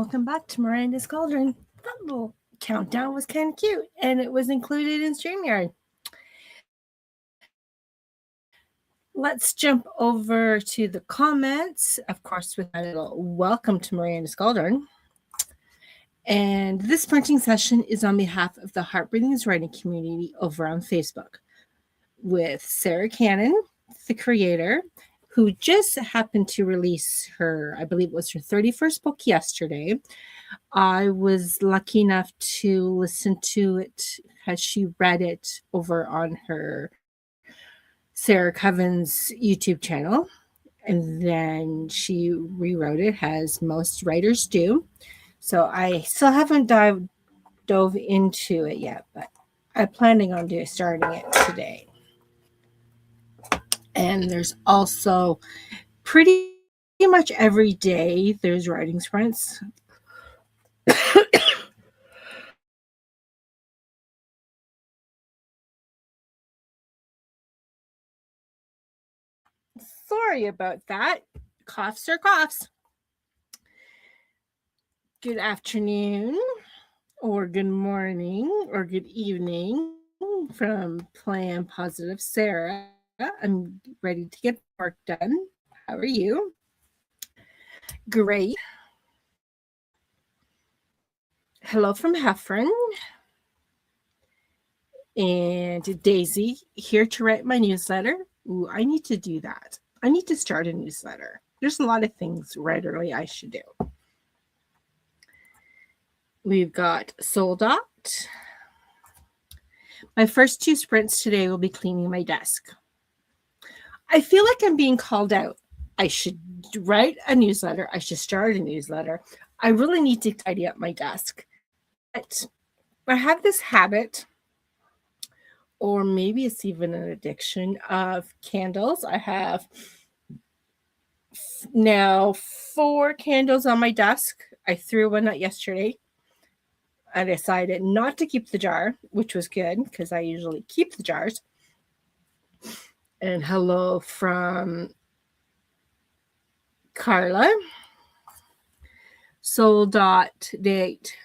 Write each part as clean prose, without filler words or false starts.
welcome back to Miranda's Cauldron. That little countdown was kind of cute, and it was included in StreamYard. Let's jump over to the comments, of course, with my little welcome to Miranda's Cauldron. And this printing session is on behalf of the Heartbreathing Writing community over on Facebook with Sarah Cannon, the creator, who just happened to release her, I believe it was her 31st book yesterday. I was lucky enough to listen to it as she read it over on her Sarah Coven's YouTube channel. And then she rewrote it, as most writers do. So I still haven't dove into it yet, but I'm planning on starting it today. And there's also pretty much every day there's writing sprints. Sorry about that. Coughs are coughs. Good afternoon, or good morning, or good evening from Plan Positive Sarah. I'm ready to get work done. How are you? Great. Hello from Heffron. And Daisy, here to write my newsletter. Ooh, I need to do that. I need to start a newsletter. There's a lot of things regularly I should do. We've got Sold Out. My first 2 sprints today will be cleaning my desk. I feel like I'm being called out. I should write a newsletter. I should start a newsletter. I really need to tidy up my desk. But I have this habit, or maybe it's even an addiction, of candles. I have now 4 candles on my desk. I threw one out yesterday. I decided not to keep the jar, which was good because I usually keep the jars. And hello from Carla. Sold dot date.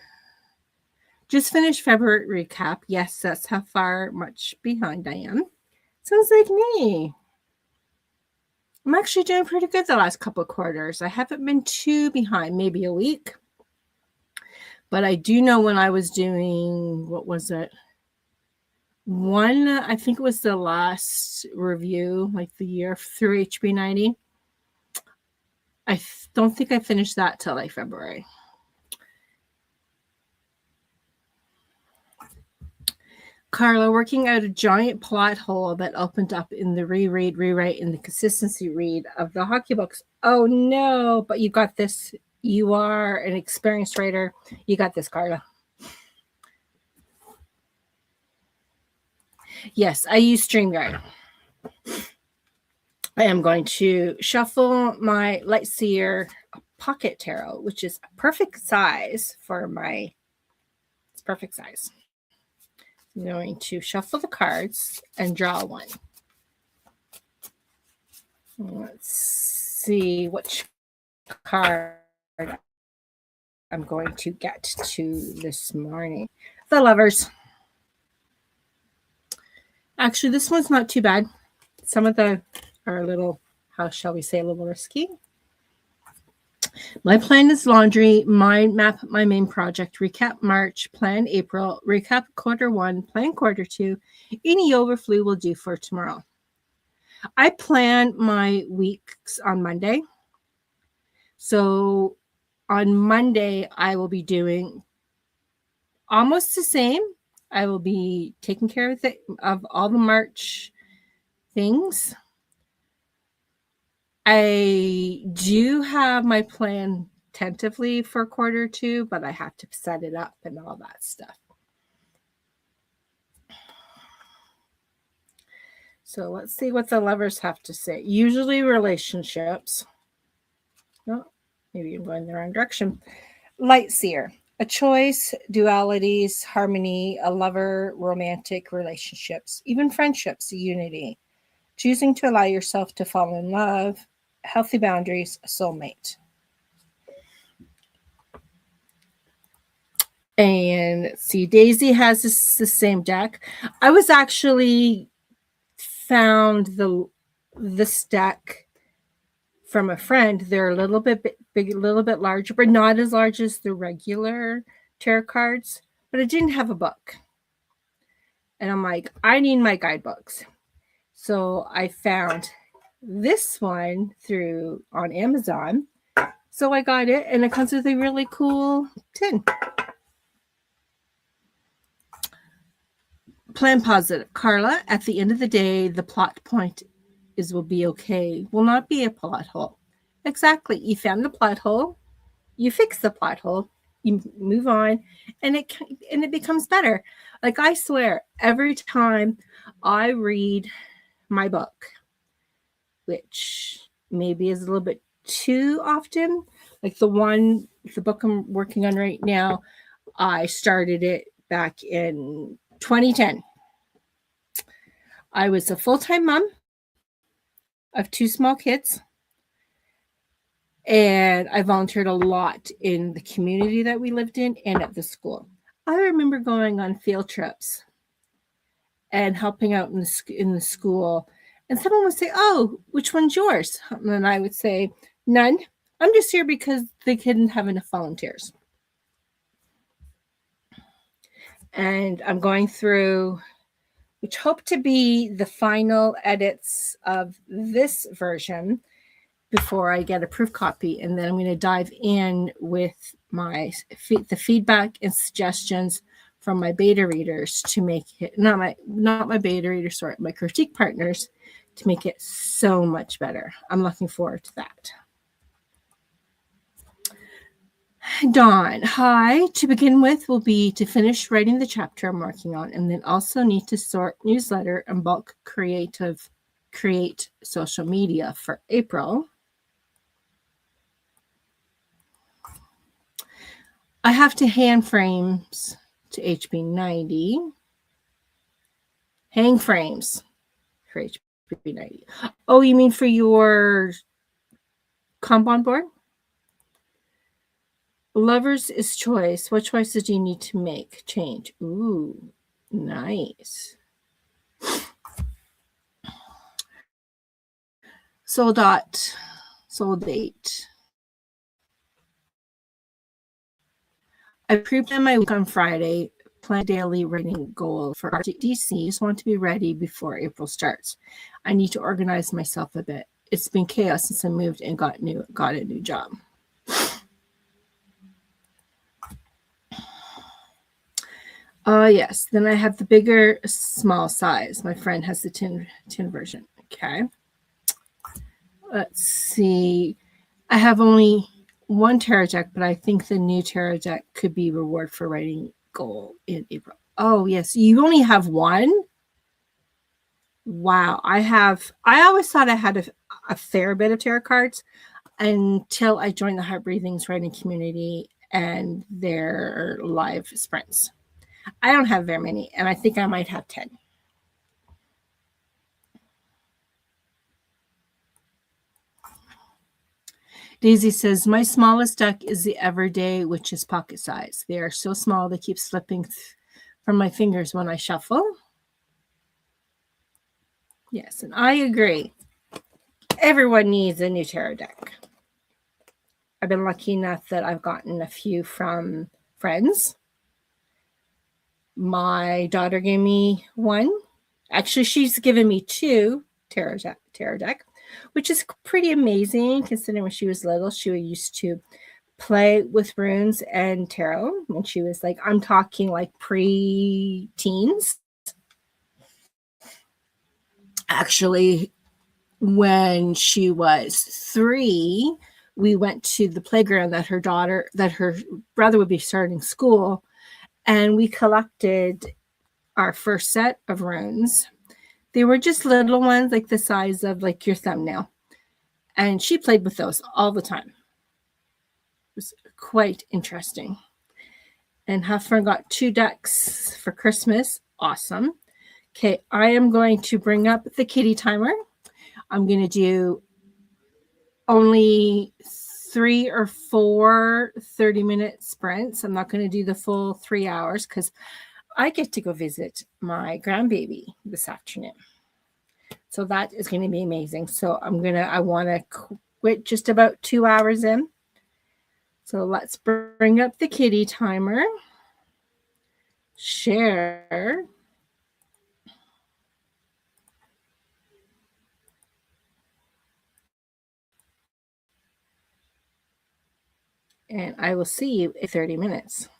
Just finished February recap. Yes, that's how much behind I am. Sounds like me. I'm actually doing pretty good the last couple of quarters. I haven't been too behind, maybe a week. But I do know when I was doing, what was it? I think it was the last review, like the year through HB90. I don't think I finished that till like February. Carla, working out a giant plot hole that opened up in the reread, rewrite, and the consistency read of the hockey books. Oh no, but you got this. You are an experienced writer. You got this, Carla. Yes, I use StreamYard. I am going to shuffle my Lightseer Pocket Tarot, which is a perfect size for my, it's perfect size. I'm going to shuffle the cards and draw one. Let's see which card I'm going to get to this morning. The Lovers. Actually, this one's not too bad. Some of them are a little, how shall we say, a little risky. My plan is laundry, mind map, my main project, recap March, plan April, recap Q1, plan Q2. Any overflow will do for tomorrow. I plan my weeks on Monday. So on Monday, I will be doing almost the same. I will be taking care of all the March things. I do have my plan tentatively for Q2, but I have to set it up and all that stuff. So let's see what the Lovers have to say. Usually relationships. Oh, maybe I'm going the wrong direction. Lightseer. A choice, dualities, harmony, a lover, romantic relationships, even friendships, unity. Choosing to allow yourself to fall in love, healthy boundaries, a soulmate. And let's see, Daisy has the same deck. I was actually found this deck from a friend. They're a little bit big, a little bit larger, but not as large as the regular tarot cards. But it didn't have a book. And I'm like, I need my guidebooks. So I found this one through on Amazon. So I got it, and it comes with a really cool tin. Plan positive. Carla, at the end of the day, the plot point is will be okay. Will not be a plot hole. Exactly. You found the plot hole. You fix the plot hole. You move on, and it becomes better. Like, I swear, every time I read my book, which maybe is a little bit too often, like the book I'm working on right now, I started it back in 2010. I was a full-time mom of 2 small kids, and I volunteered a lot in the community that we lived in and at the school. I remember going on field trips and helping out in the school, and someone would say, "Oh, which one's yours?" And then I would say, "None. I'm just here because they couldn't have enough volunteers." And I'm going through, which hope to be the final edits of this version before I get a proof copy, and then I'm going to dive in with the feedback and suggestions from my beta readers to make it not my beta readers, sorry, my critique partners, to make it so much better. I'm looking forward to that. Dawn, hi. To begin with will be to finish writing the chapter I'm working on, and then also need to sort newsletter and bulk create social media for April. I have to hand frames to HB90. Hang frames for HB90. Oh, you mean for your Kanban board? Lovers is choice. What choices do you need to make? Change. Ooh, nice. Sold date. I pre-planned my week on Friday. Plan daily writing goal for RDCs. Want to be ready before April starts. I need to organize myself a bit. It's been chaos since I moved and got a new job. Yes. Then I have the bigger, small size. My friend has the tin version. Okay. Let's see. I have only one tarot deck, but I think the new tarot deck could be reward for writing goal in April. Oh, yes. You only have one? Wow. I always thought I had a fair bit of tarot cards until I joined the Heart Breathings writing community and their live sprints. I don't have very many, and I think I might have 10. Daisy says, my smallest deck is the Everyday, which is pocket size. They are so small they keep slipping from my fingers when I shuffle. Yes, and I agree. Everyone needs a new tarot deck. I've been lucky enough that I've gotten a few from friends. My daughter gave me one. Actually, she's given me 2 tarot deck, which is pretty amazing considering when she was little, she used to play with runes and tarot when she was like, I'm talking like pre-teens. Actually, when she was 3, we went to the playground that her brother would be starting school, and we collected our first set of runes. They were just little ones, like the size of like your thumbnail. And she played with those all the time. It was quite interesting. And Huffern got 2 decks for Christmas. Awesome. Okay, I am going to bring up the kitty timer. I'm going to do only 3 or 4 30-minute sprints. I'm not going to do the full 3 hours because I get to go visit my grandbaby this afternoon. So that is going to be amazing. So I want to quit just about 2 hours in. So let's bring up the kitty timer. Share. And I will see you in 30 minutes.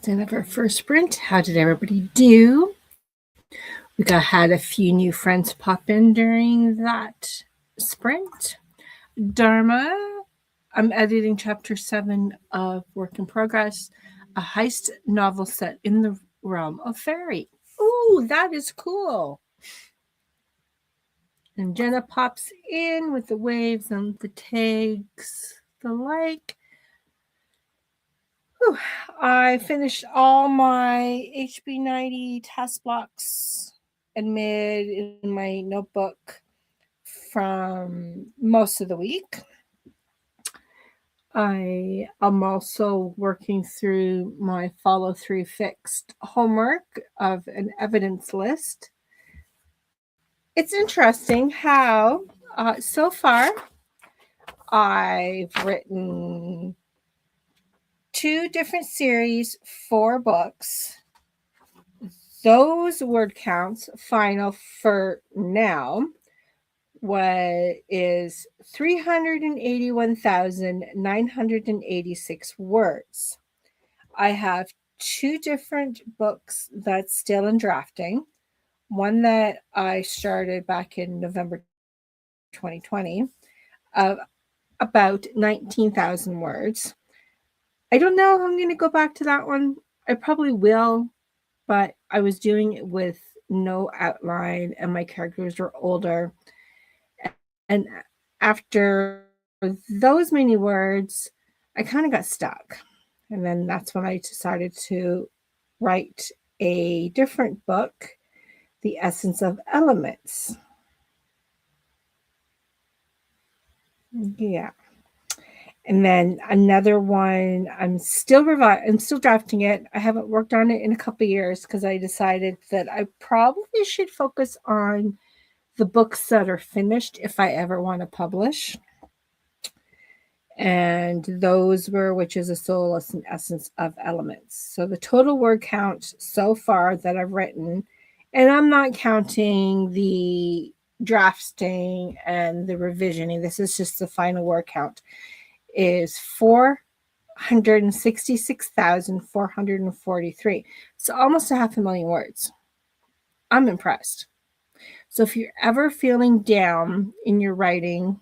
That's the end of our first sprint. How did everybody do? Had a few new friends pop in during that sprint. Dharma, I'm editing chapter 7 of Work in Progress, a heist novel set in the realm of fairy. Ooh, that is cool. And Jenna pops in with the waves and the tags, the like. Whew. I finished all my HB90 task blocks and mid in my notebook from most of the week. I am also working through my follow through fixed homework of an evidence list. It's interesting how so far I've written 2 different series, 4 books. Those word counts final for now what is 381,986 words. I have 2 different books that's still in drafting. One that I started back in November 2020 of about 19,000 words. I don't know if I'm going to go back to that one. I probably will, but I was doing it with no outline and my characters were older. And after those many words, I kind of got stuck. And then that's when I decided to write a different book, The Essence of Elements. Yeah. And then another one, I'm still drafting it. I haven't worked on it in a couple of years because I decided that I probably should focus on the books that are finished if I ever want to publish. And those were Which is a Soulless and Essence of Elements. So the total word count so far that I've written, and I'm not counting the drafting and the revisioning, this is just the final word count, is 466,443. So almost 500,000 words. I'm impressed. So if you're ever feeling down in your writing,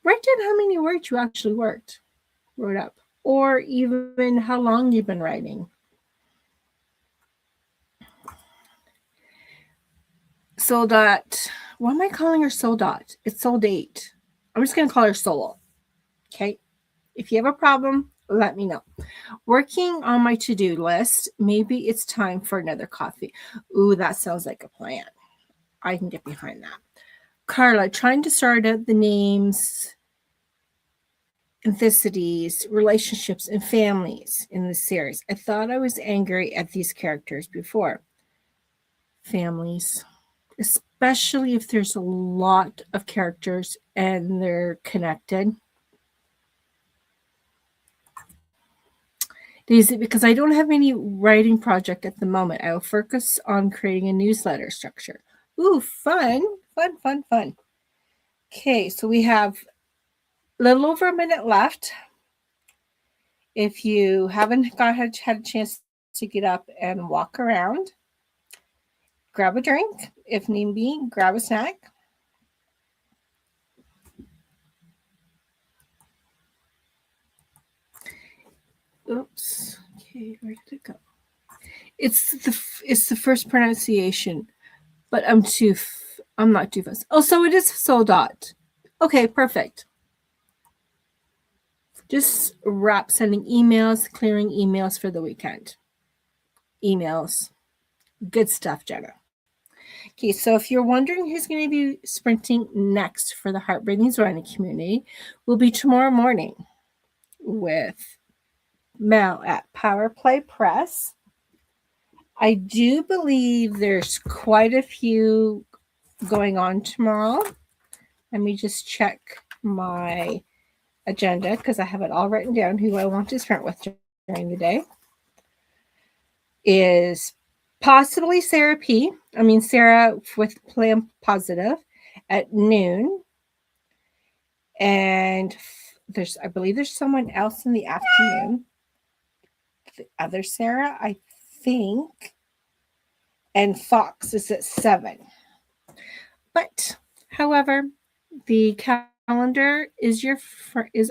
write down how many words you actually wrote up, or even how long you've been writing. Soul Dot, why am I calling her Soul Dot? It's Soul Date. I'm just going to call her Soul. Okay? If you have a problem, let me know. Working on my to-do list, maybe it's time for another coffee. Ooh, that sounds like a plan. I can get behind that. Carla, trying to sort out the names, ethnicities, relationships, and families in this series. I thought I was angry at these characters before. Families, especially if there's a lot of characters and they're connected. Daisy, because I don't have any writing project at the moment, I will focus on creating a newsletter structure. Ooh, fun. Okay, so we have a little over a minute left. If you haven't had a chance to get up and walk around, grab a drink. If need be, grab a snack. Oops. Okay, where did it go? It's the first pronunciation, but I'm not too fast. Oh, so it is Soul Dot. Okay, perfect. Just wrap sending emails, clearing emails for the weekend. Emails. Good stuff, Jenna. Okay, so if you're wondering who's going to be sprinting next for the Heart Breathings Running Community, will be tomorrow morning with Mel at Power Play Press. I do believe there's quite a few going on tomorrow. Let me just check my agenda because I have it all written down who I want to sprint with during the day. Is possibly Sarah with Plan Positive at noon. And I believe there's someone else in the afternoon. the other Sarah, I think. And Fox is at 7. But, however, the calendar is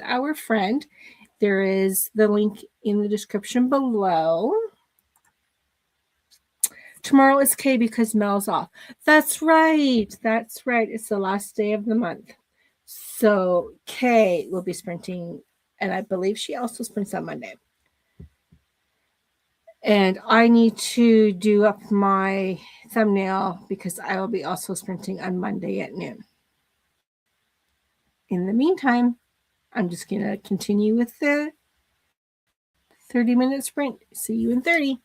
our friend. There is the link in the description below. Tomorrow is K because Mel's off. That's right. That's right. It's the last day of the month. So Kay will be sprinting, and I believe she also sprints on Monday. And I need to do up my thumbnail because I will be also sprinting on Monday at noon. In the meantime, I'm just going to continue with the 30-minute sprint. See you in 30.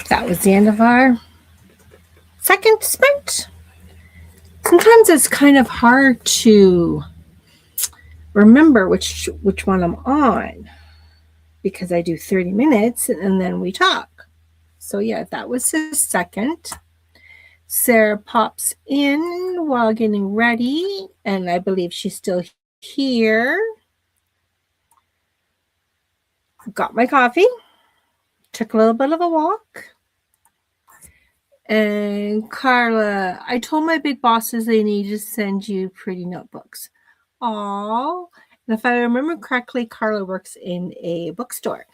that was the end of our second sprint. Sometimes it's kind of hard to remember which one I'm on because I do 30 minutes and then we talk. So yeah, that was the second. Sarah pops in while getting ready, and I believe she's still here. Got my coffee, took a little bit of a walk. And Carla, I told my big bosses they need to send you pretty notebooks. Aw. And if I remember correctly, Carla works in a bookstore.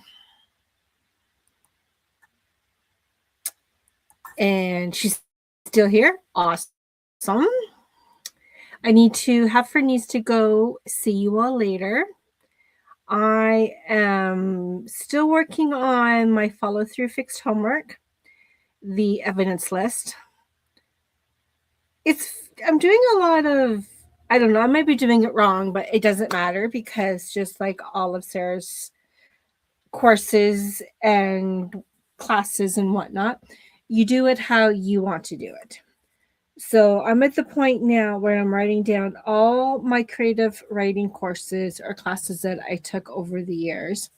And she's still here. Awesome. I need to have for needs to go. See you all later. I am still working on my follow through fixed homework, the evidence list. I'm doing a lot of, I don't know, I might be doing it wrong, but it doesn't matter because just like all of Sarah's courses and classes and whatnot, you do it how you want to do it. So I'm at the point now where I'm writing down all my creative writing courses or classes that I took over the years.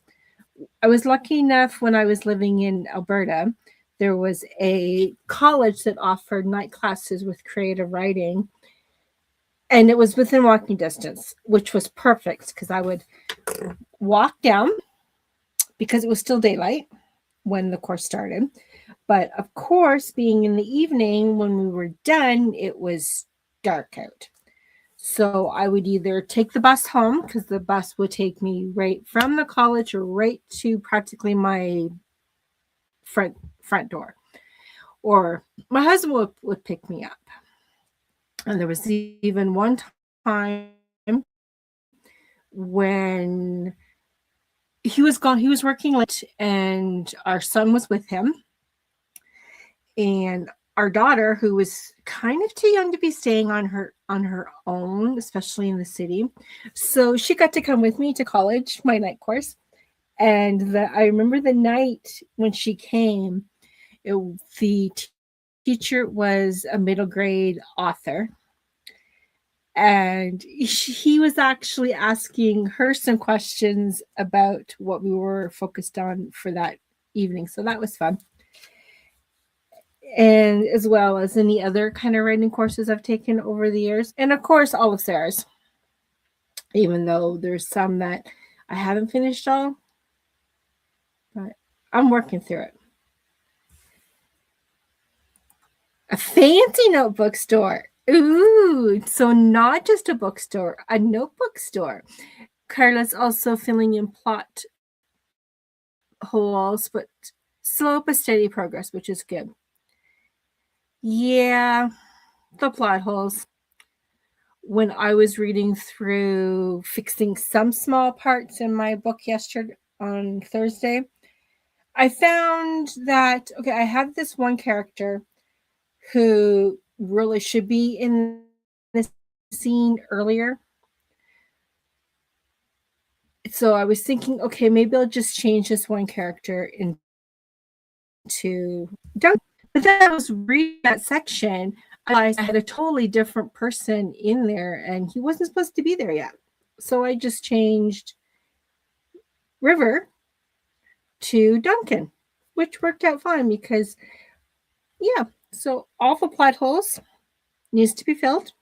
I was lucky enough when I was living in Alberta, there was a college that offered night classes with creative writing. And it was within walking distance, which was perfect because I would walk down because it was still daylight when the course started. But of course, being in the evening when we were done, it was dark out. So I would either take the bus home because the bus would take me right from the college or right to practically my front door, or my husband would pick me up. And there was even one time when he was gone, he was working late, and our son was with him. And our daughter, who was kind of too young to be staying on her own, especially in the city, so she got to come with me to college, my night course. And I remember the night when she came, the teacher was a middle grade author, and he was actually asking her some questions about what we were focused on for that evening. So that was fun. And as well as any other kind of writing courses I've taken over the years. And of course, all of Sarah's, even though there's some that I haven't finished all, but I'm working through it. A fancy notebook store. Ooh, so not just a bookstore, a notebook store. Carla's also filling in plot holes, but slow but steady progress, which is good. Yeah, the plot holes. When I was reading through fixing some small parts in my book yesterday on Thursday, I found that, okay, I have this one character who really should be in this scene earlier. So I was thinking, okay, maybe I'll just change this one character into Duncan. But then I was reading that section, I realized I had a totally different person in there, and he wasn't supposed to be there yet. So I just changed River to Duncan, which worked out fine because, yeah, so all the plot holes needs to be filled.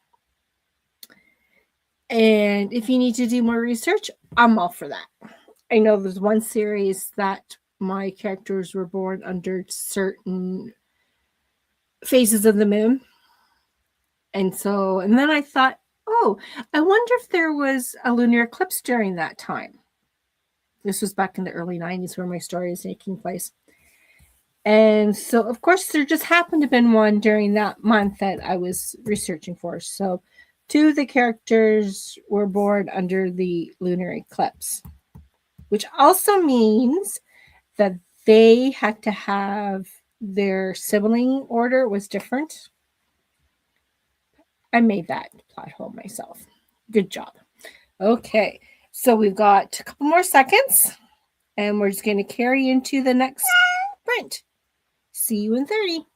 And if you need to do more research, I'm all for that. I know there's one series that my characters were born under certain phases of the moon. And then I thought, oh, I wonder if there was a lunar eclipse during that time. This was back in the early 90s where my story is taking place. And so, of course, there just happened to have been one during that month that I was researching for. So 2 of the characters were born under the lunar eclipse, which also means that they had to have their sibling order was different. I made that plot hole myself. Good job. Okay, so we've got a couple more seconds, and we're just going to carry into the next sprint. See you in 30.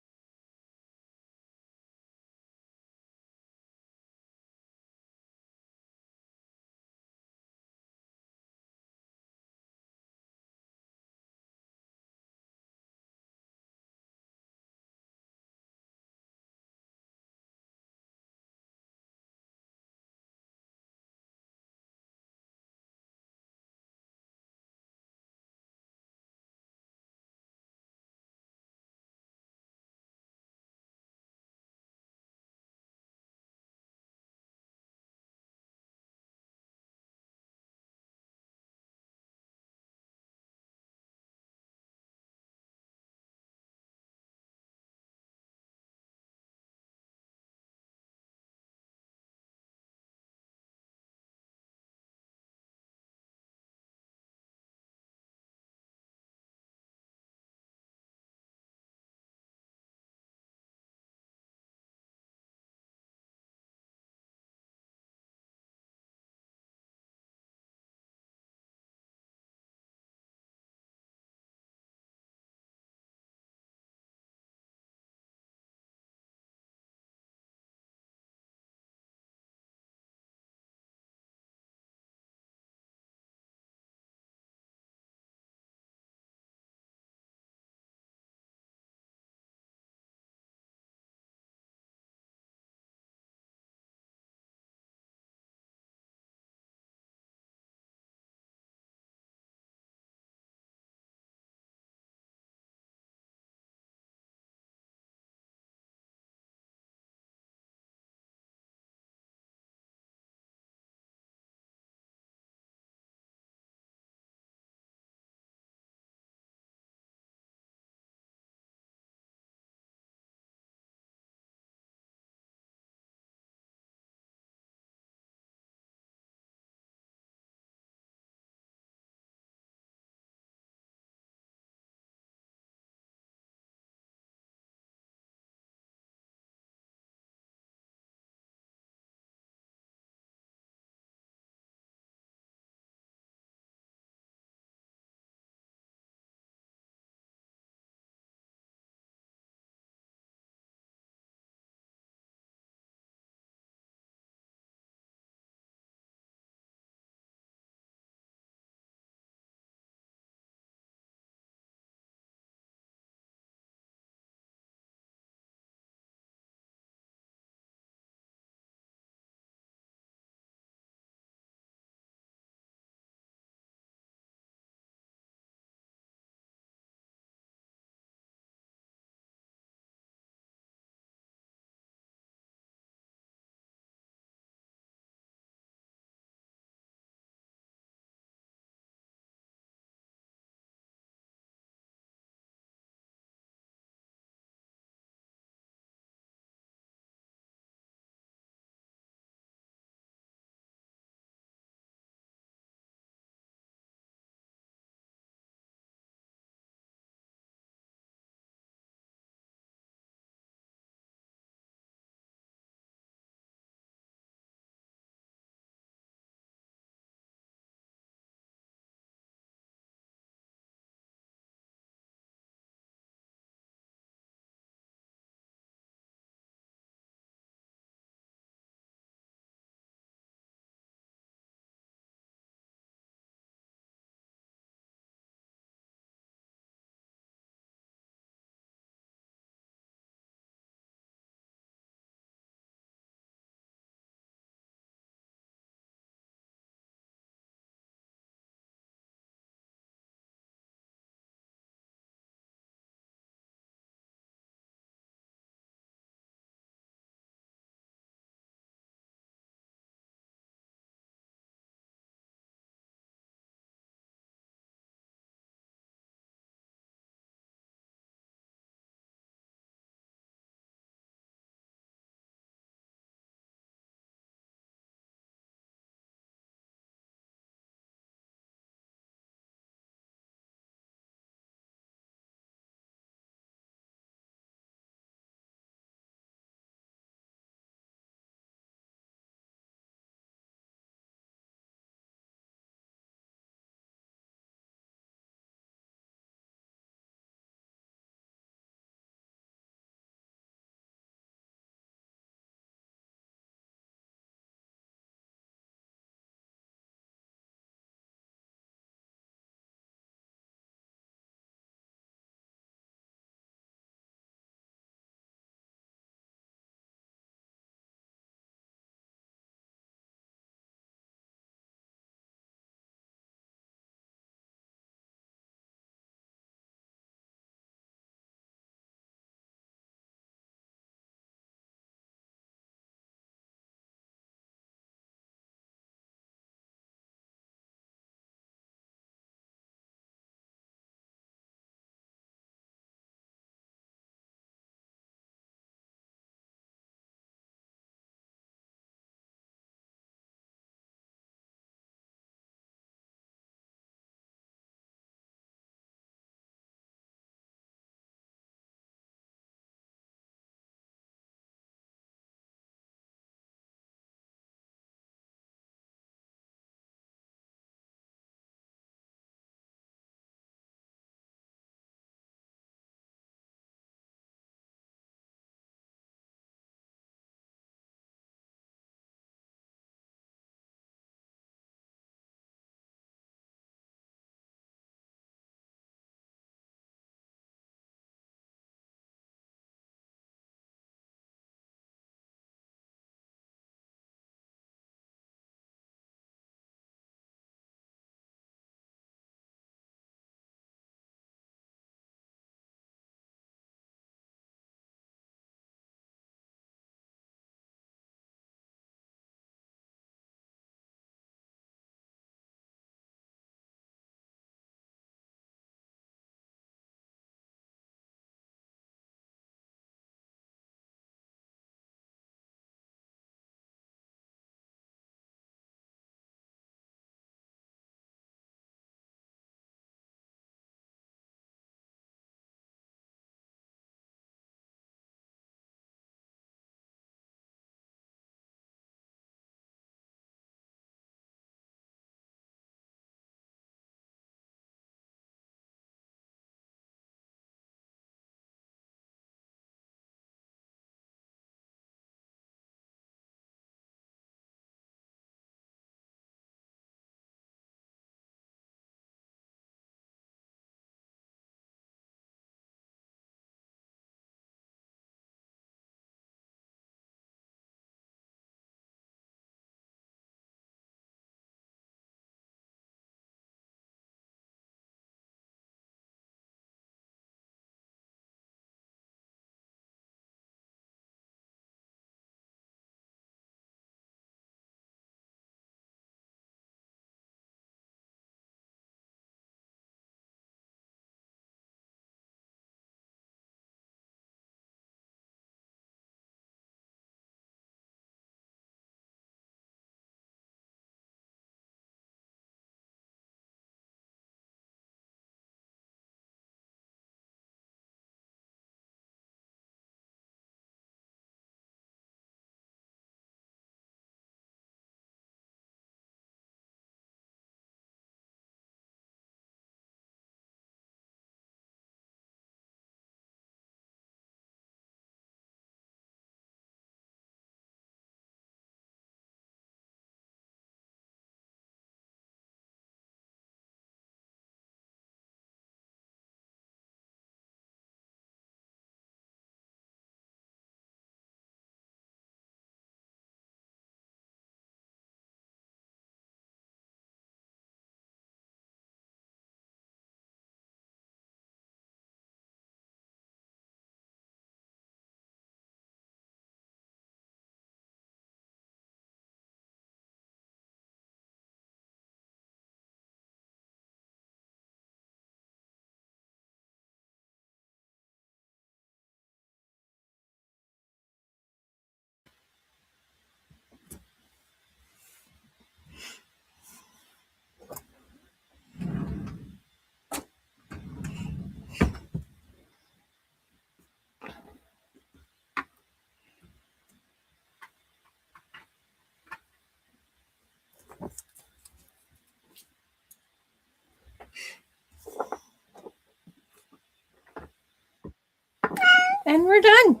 we're done.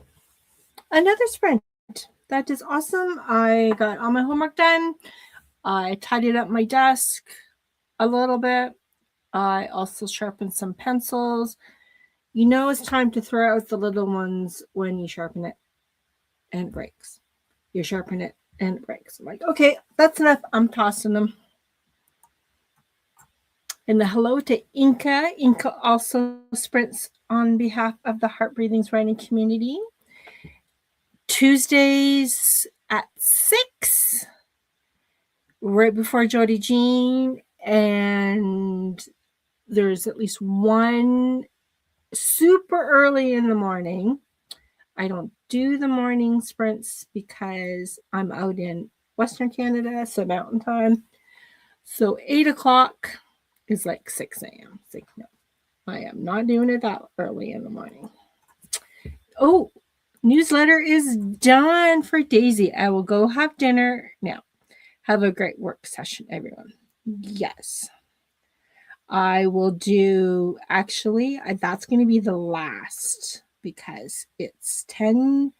Another sprint. That is awesome. I got all my homework done. I tidied up my desk a little bit. I also sharpened some pencils. You know it's time to throw out the little ones when you sharpen it and it breaks. You sharpen it and it breaks. I'm like, okay, that's enough. I'm tossing them. And the hello to Inca. Inca also sprints on behalf of the Heart Breathings writing community. Tuesdays at 6, right before Jody Jean. And there's at least one super early in the morning. I don't do the morning sprints because I'm out in Western Canada, so mountain time. So 8 o'clock is like 6 a.m. It's like, no, I am not doing it that early in the morning. Oh, newsletter is done for Daisy. I will go have dinner now. Have a great work session, everyone. Yes. I will do, actually, that's going to be the last because it's 10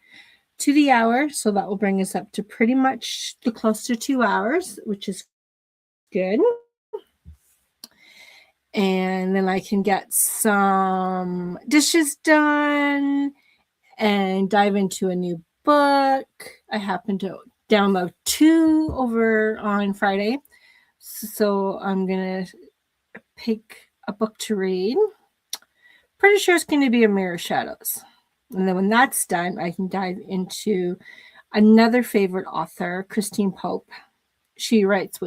to the hour. So that will bring us up to pretty much the close to 2 hours, which is good. And then I can get some dishes done and dive into a new book. I happen to download 2 over on Friday. So I'm going to pick a book to read. Pretty sure it's going to be A Mirror Shadows. And then when that's done, I can dive into another favorite author, Christine Pope. She writes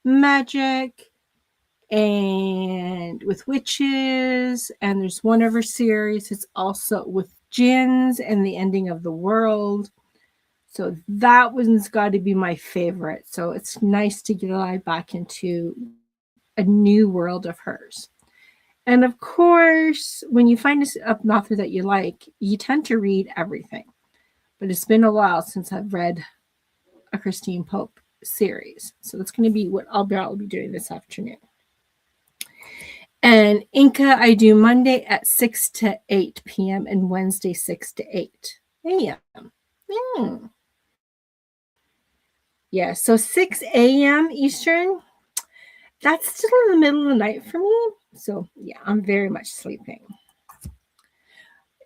magic and with witches, and there's one of her series. It's also with jinns and the ending of the world. So that one's got to be my favorite. So it's nice to get back into a new world of hers. And of course, when you find an author that you like, you tend to read everything. But it's been a while since I've read a Christine Pope series. So that's going to be what I'll be doing this afternoon. And Inca, I do Monday at 6 to 8 p.m. and Wednesday 6 to 8 a.m. Yeah, so 6 a.m. Eastern, that's still in the middle of the night for me. So yeah, I'm very much sleeping.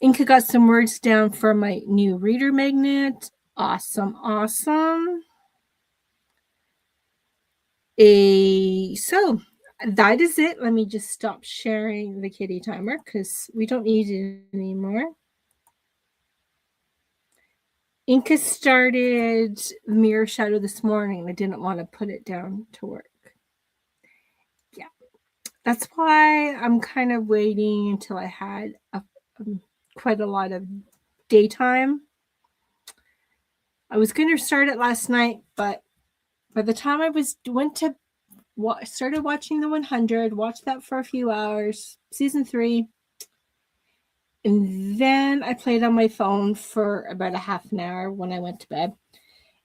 Inca got some words down for my new reader magnet. Awesome. So that is it. Let me just stop sharing the kitty timer because we don't need it anymore. Inca started Mirror Shadow this morning. I didn't want to put it down to work. Yeah, that's why I'm kind of waiting until I had quite a lot of daytime. I was going to start it last night, but by the time I started watching the 100, watched that for a few hours, season 3, and then I played on my phone for about a half an hour when I went to bed.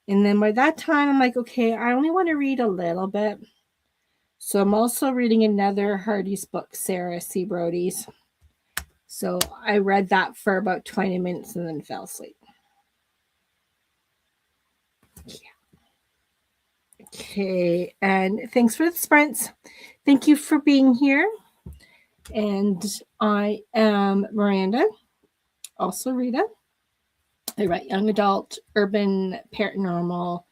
And then by that time, I'm like, okay, I only want to read a little bit. So I'm also reading another Hardy's book, Sarah C. Brody's. So I read that for about 20 minutes and then fell asleep. Yeah. Okay, and thanks for the sprints. Thank you for being here. And I am Miranda, also Rita. I write young adult, urban, paranormal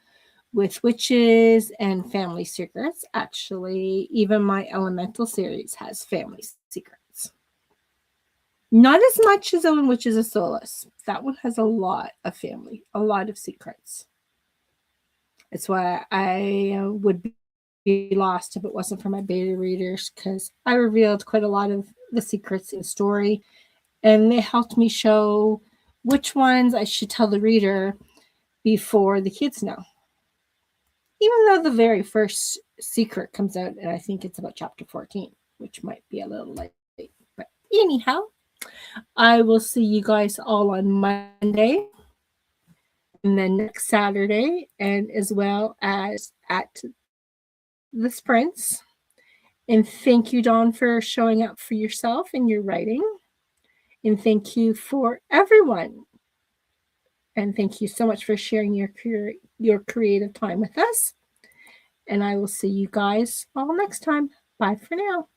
with witches and family secrets. Actually, even my Elemental series has family secrets. Not as much as Owen Witches of Solace. That one has a lot of family, a lot of secrets. That's why I would be lost if it wasn't for my beta readers, because I revealed quite a lot of the secrets in the story, and they helped me show which ones I should tell the reader before the kids know. Even though the very first secret comes out, and I think it's about chapter 14, which might be a little late. But anyhow, I will see you guys all on Monday and then next Saturday, and as well as at the sprints. And thank you, Dawn, for showing up for yourself and your writing. And thank you for everyone. And thank you so much for sharing your creative time with us. And I will see you guys all next time. Bye for now.